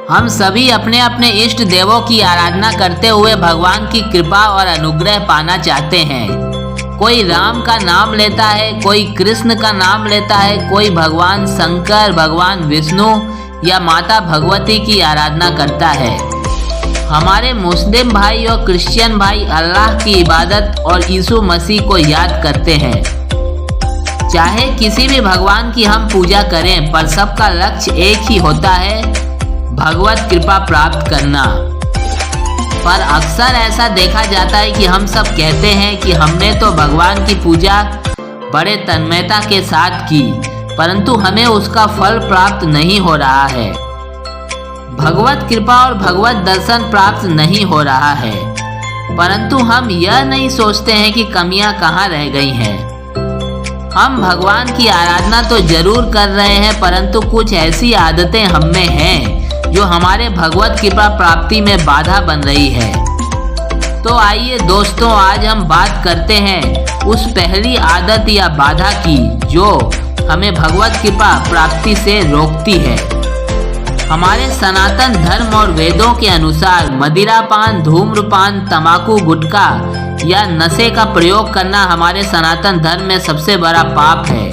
हम सभी अपने अपने इष्ट देवों की आराधना करते हुए भगवान की कृपा और अनुग्रह पाना चाहते हैं। कोई राम का नाम लेता है, कोई कृष्ण का नाम लेता है, कोई भगवान शंकर, भगवान विष्णु या माता भगवती की आराधना करता है। हमारे मुस्लिम भाई और क्रिश्चियन भाई अल्लाह की इबादत और यीशु मसीह को याद करते हैं। चाहे किसी भी भगवान की हम पूजा करें, पर सबका लक्ष्य एक ही होता है, भगवत कृपा प्राप्त करना। पर अक्सर ऐसा देखा जाता है कि हम सब कहते हैं कि हमने तो भगवान की पूजा बड़े तन्मयता के साथ की, परंतु हमें उसका फल प्राप्त नहीं हो रहा है। भगवत कृपा और भगवत दर्शन प्राप्त नहीं हो रहा है, परंतु हम यह नहीं सोचते हैं कि कमियां कहाँ रह गई हैं। हम भगवान की आराधना तो जरूर कर रहे हैं, परंतु कुछ ऐसी आदतें हम में हैं जो हमारे भगवत कृपा प्राप्ति में बाधा बन रही है। तो आइए दोस्तों, आज हम बात करते हैं उस पहली आदत या बाधा की जो हमें भगवत कृपा प्राप्ति से रोकती है। हमारे सनातन धर्म और वेदों के अनुसार मदिरापान, धूम्रपान, तंबाकू, गुटखा या नशे का प्रयोग करना हमारे सनातन धर्म में सबसे बड़ा पाप है।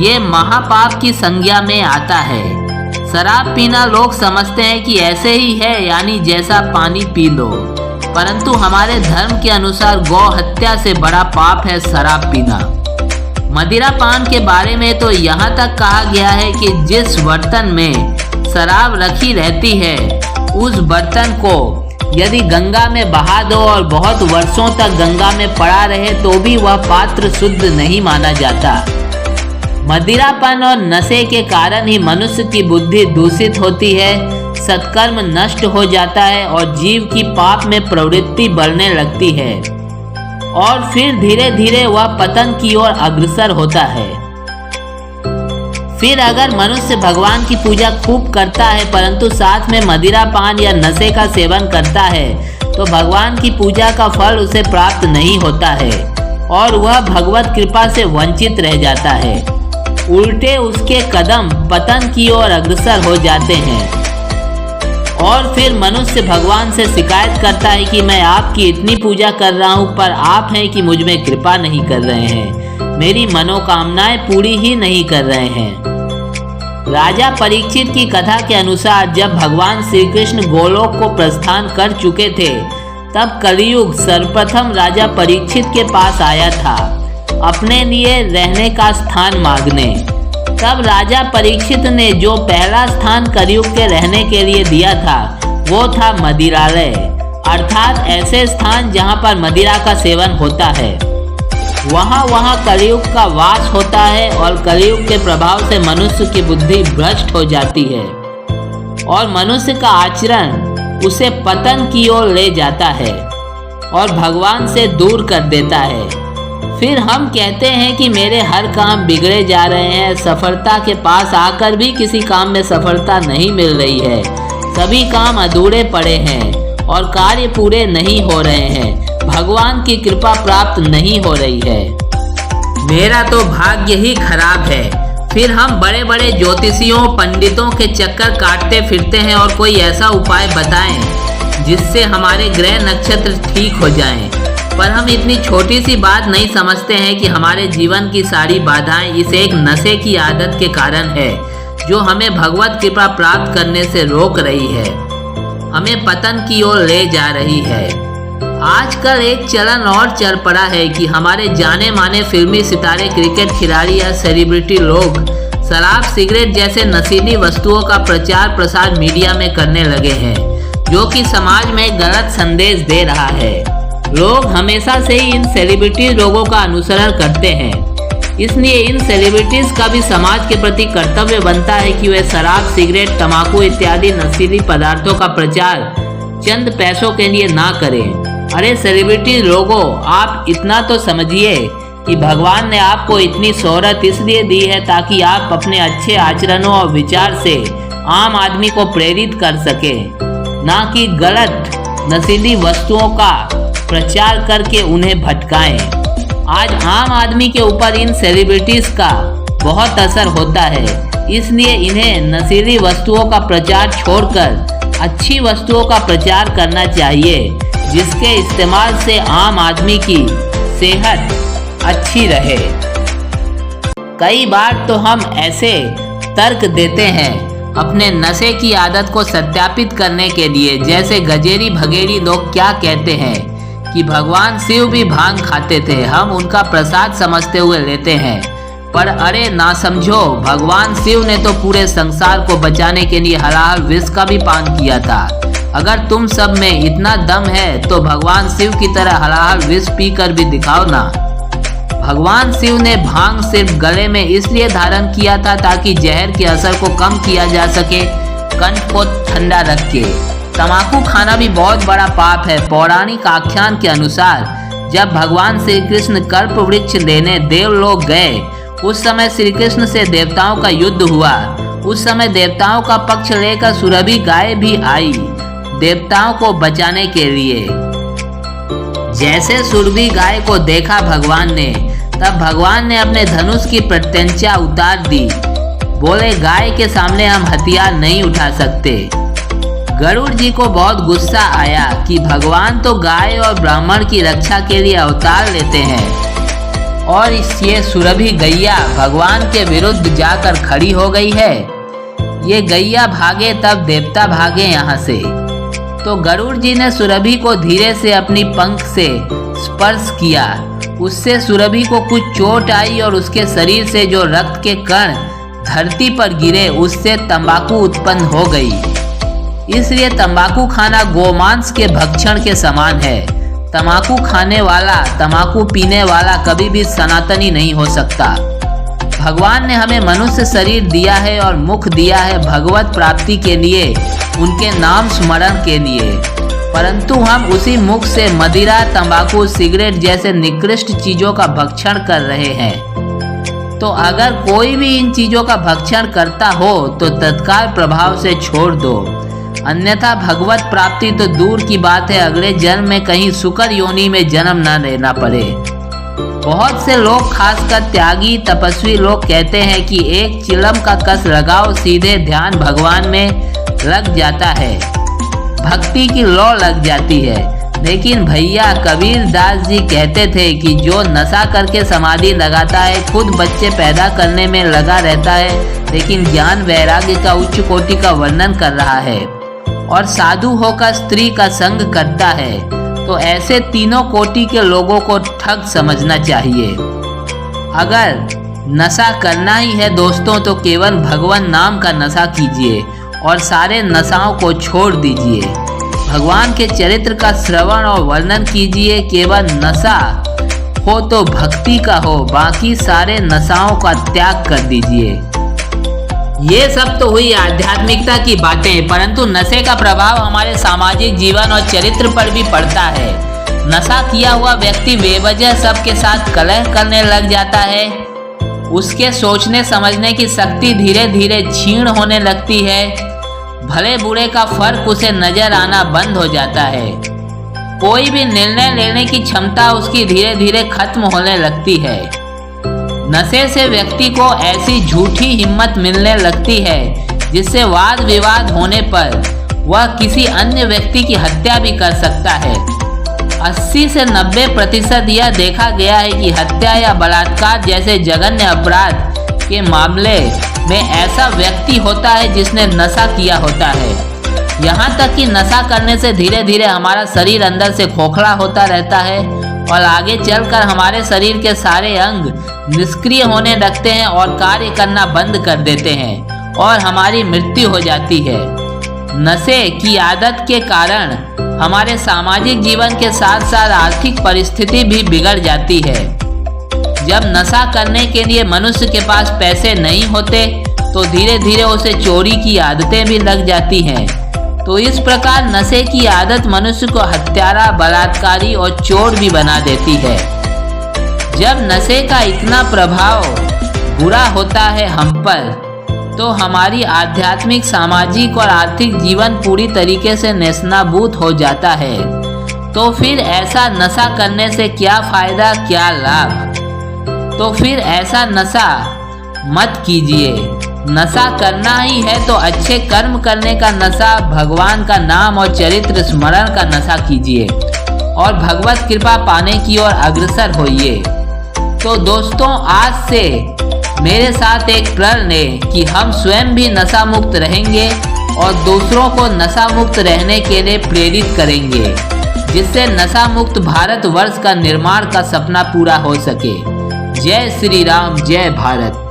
ये महापाप की संज्ञा में आता है। शराब पीना लोग समझते हैं कि ऐसे ही है, यानी जैसा पानी पी लो, परंतु हमारे धर्म के अनुसार गौ हत्या से बड़ा पाप है शराब पीना। मदिरापान के बारे में तो यहाँ तक कहा गया है कि जिस बर्तन में शराब रखी रहती है, उस बर्तन को यदि गंगा में बहा दो और बहुत वर्षों तक गंगा में पड़ा रहे तो भी वह पात्र शुद्ध नहीं माना जाता। मदिरापान और नशे के कारण ही मनुष्य की बुद्धि दूषित होती है, सत्कर्म नष्ट हो जाता है और जीव की पाप में प्रवृत्ति बढ़ने लगती है और फिर धीरे धीरे वह पतन की ओर अग्रसर होता है। फिर अगर मनुष्य भगवान की पूजा खूब करता है परंतु साथ में मदिरापान या नशे का सेवन करता है, तो भगवान की पूजा का फल उसे प्राप्त नहीं होता है और वह भगवत कृपा से वंचित रह जाता है। उल्टे उसके कदम पतन की ओर अग्रसर हो जाते हैं और फिर मनुष्य भगवान से शिकायत करता है कि मैं आपकी इतनी पूजा कर रहा हूँ, पर आप हैं कि मुझ में कृपा नहीं कर रहे हैं, मेरी मनोकामनाएं पूरी ही नहीं कर रहे हैं। राजा परीक्षित की कथा के अनुसार जब भगवान श्री कृष्ण गोलोक को प्रस्थान कर चुके थे, तब कलियुग सर्वप्रथम राजा परीक्षित के पास आया था अपने लिए रहने का स्थान मांगने। तब राजा परीक्षित ने जो पहला स्थान कलियुग के रहने के लिए दिया था वो था मदिरालय, अर्थात ऐसे स्थान जहां पर मदिरा का सेवन होता है। वहां कलियुग का वास होता है और कलियुग के प्रभाव से मनुष्य की बुद्धि भ्रष्ट हो जाती है और मनुष्य का आचरण उसे पतन की ओर ले जाता है और भगवान से दूर कर देता है। फिर हम कहते हैं कि मेरे हर काम बिगड़े जा रहे हैं, सफलता के पास आकर भी किसी काम में सफलता नहीं मिल रही है, सभी काम अधूरे पड़े हैं और कार्य पूरे नहीं हो रहे हैं, भगवान की कृपा प्राप्त नहीं हो रही है, मेरा तो भाग्य ही खराब है। फिर हम बड़े बड़े ज्योतिषियों, पंडितों के चक्कर काटते फिरते हैं और कोई ऐसा उपाय बताएं जिससे हमारे ग्रह नक्षत्र ठीक हो जाएं। पर हम इतनी छोटी सी बात नहीं समझते हैं कि हमारे जीवन की सारी बाधाएं इस एक नशे की आदत के कारण है जो हमें भगवत कृपा प्राप्त करने से रोक रही है, हमें पतन की ओर ले जा रही है। आजकल एक चलन और चल पड़ा है कि हमारे जाने माने फिल्मी सितारे, क्रिकेट खिलाड़ी या सेलिब्रिटी लोग शराब, सिगरेट जैसे नशीली वस्तुओं का प्रचार प्रसार मीडिया में करने लगे हैं, जो कि समाज में गलत संदेश दे रहा है। लोग हमेशा से ही इन सेलिब्रिटी लोगों का अनुसरण करते हैं, इसलिए इन सेलिब्रिटीज का भी समाज के प्रति कर्तव्य बनता है कि वे शराब, सिगरेट, तंबाकू इत्यादि नशीली पदार्थों का प्रचार चंद पैसों के लिए ना करें। अरे सेलिब्रिटी लोगों, आप इतना तो समझिए कि भगवान ने आपको इतनी शोहरत इसलिए दी है ताकि आप अपने अच्छे आचरणों और विचार से आम आदमी को प्रेरित कर सके, ना कि गलत नशीली वस्तुओं का प्रचार करके उन्हें भटकाएं। आज आम आदमी के ऊपर इन सेलिब्रिटीज का बहुत असर होता है। इसलिए इन्हें नशीली वस्तुओं का प्रचार छोड़कर अच्छी वस्तुओं का प्रचार करना चाहिए, जिसके इस्तेमाल से आम आदमी की सेहत अच्छी रहे। कई बार तो हम ऐसे तर्क देते हैं अपने नशे की आदत को सत्यापित करने के लिए, जैसे गजेरी भगेरी लोग क्या कहते हैं कि भगवान शिव भी भांग खाते थे, हम उनका प्रसाद समझते हुए लेते हैं। पर अरे ना समझो, भगवान शिव ने तो पूरे संसार को बचाने के लिए हलाल विष का भी पान किया था। अगर तुम सब में इतना दम है तो भगवान शिव की तरह हलाल विष पीकर भी दिखाओ ना। भगवान शिव ने भांग सिर्फ गले में इसलिए धारण किया था ताकि जहर के असर को कम किया जा सके, कंठ को ठंडा रख के। तंबाकू खाना भी बहुत बड़ा पाप है। पौराणिक आख्यान के अनुसार जब भगवान श्री कृष्ण कल्प वृक्ष लेने देवलोक गए, उस समय श्री कृष्ण से देवताओं का युद्ध हुआ। उस समय देवताओं का पक्ष लेकर सुरभि गाय भी आई देवताओं को बचाने के लिए। जैसे सुरभि गाय को देखा भगवान ने, तब भगवान ने अपने धनुष की प्रत्यंचा उतार दी। बोले, गाय के सामने हम हथियार नहीं उठा सकते। गरुड़ जी को बहुत गुस्सा आया कि भगवान तो गाय और ब्राह्मण की रक्षा के लिए अवतार लेते हैं और ये सुरभि गैया भगवान के विरुद्ध जाकर खड़ी हो गई है। ये गैया भागे तब देवता भागे यहाँ से। तो गरुड़ जी ने सुरभि को धीरे से अपनी पंख से स्पर्श किया। उससे सुरभि को कुछ चोट आई और उसके शरीर से जो रक्त के कण धरती पर गिरे, उससे तंबाकू उत्पन्न हो गई। इसलिए तंबाकू खाना गोमांस के भक्षण के समान है। तंबाकू खाने वाला, तंबाकू पीने वाला कभी भी सनातनी नहीं हो सकता। भगवान ने हमें मनुष्य शरीर दिया है और मुख दिया है भगवत प्राप्ति के लिए, उनके नाम स्मरण के लिए, परंतु हम उसी मुख से मदिरा, तंबाकू, सिगरेट जैसे निकृष्ट चीजों का भक्षण कर रहे हैं। तो अगर कोई भी इन चीजों का भक्षण करता हो तो तत्काल प्रभाव से छोड़ दो, अन्यथा भगवत प्राप्ति तो दूर की बात है, अगले जन्म में कहीं शुकर योनि में जन्म न लेना पड़े। बहुत से लोग, खासकर त्यागी तपस्वी लोग कहते हैं कि एक चिलम का कस लगाओ, सीधे ध्यान भगवान में लग जाता है, भक्ति की लौ लग जाती है। लेकिन भैया कबीर दास जी कहते थे कि जो नशा करके समाधि लगाता है खुद बच्चे पैदा करने में लगा रहता है, लेकिन ज्ञान वैराग्य का उच्च कोटि का वर्णन कर रहा है और साधु होकर स्त्री का संग करता है, तो ऐसे तीनों कोटि के लोगों को ठग समझना चाहिए। अगर नशा करना ही है दोस्तों, तो केवल भगवान नाम का नशा कीजिए और सारे नशाओं को छोड़ दीजिए। भगवान के चरित्र का श्रवण और वर्णन कीजिए। केवल नशा हो तो भक्ति का हो, बाकी सारे नशाओं का त्याग कर दीजिए। ये सब तो हुई आध्यात्मिकता की बातें, परंतु नशे का प्रभाव हमारे सामाजिक जीवन और चरित्र पर भी पड़ता है। नशा किया हुआ व्यक्ति बेवजह सबके साथ कलह करने लग जाता है। उसके सोचने समझने की शक्ति धीरे धीरे क्षीण होने लगती है। भले बुरे का फर्क उसे नजर आना बंद हो जाता है। कोई भी निर्णय लेने की क्षमता उसकी धीरे धीरे खत्म होने लगती है। नशे से व्यक्ति को ऐसी झूठी हिम्मत मिलने लगती है जिससे वाद विवाद होने पर वह किसी अन्य व्यक्ति की हत्या भी कर सकता है। 80 से 90% यह देखा गया है कि हत्या या बलात्कार जैसे जघन्य अपराध के मामले में ऐसा व्यक्ति होता है जिसने नशा किया होता है। यहाँ तक कि नशा करने से धीरे धीरे हमारा शरीर अंदर से खोखला होता रहता है और आगे चलकर हमारे शरीर के सारे अंग निष्क्रिय होने लगते हैं और कार्य करना बंद कर देते हैं और हमारी मृत्यु हो जाती है। नशे की आदत के कारण हमारे सामाजिक जीवन के साथ साथ आर्थिक परिस्थिति भी बिगड़ जाती है। जब नशा करने के लिए मनुष्य के पास पैसे नहीं होते तो धीरे धीरे उसे चोरी की आदतें भी लग जाती हैं। तो इस प्रकार नशे की आदत मनुष्य को हत्यारा, बलात्कारी और चोर भी बना देती है। जब नशे का इतना प्रभाव बुरा होता है हम पर, तो हमारी आध्यात्मिक, सामाजिक और आर्थिक जीवन पूरी तरीके से नेस्तनाबूद हो जाता है। तो फिर ऐसा नशा करने से क्या फायदा, क्या लाभ? तो फिर ऐसा नशा मत कीजिए। नशा करना ही है तो अच्छे कर्म करने का नशा, भगवान का नाम और चरित्र स्मरण का नशा कीजिए और भगवत कृपा पाने की ओर अग्रसर होइए। तो दोस्तों, आज से मेरे साथ एक प्रण लें कि हम स्वयं भी नशा मुक्त रहेंगे और दूसरों को नशा मुक्त रहने के लिए प्रेरित करेंगे, जिससे नशा मुक्त भारत वर्ष का निर्माण का सपना पूरा हो सके। जय श्री राम, जय भारत।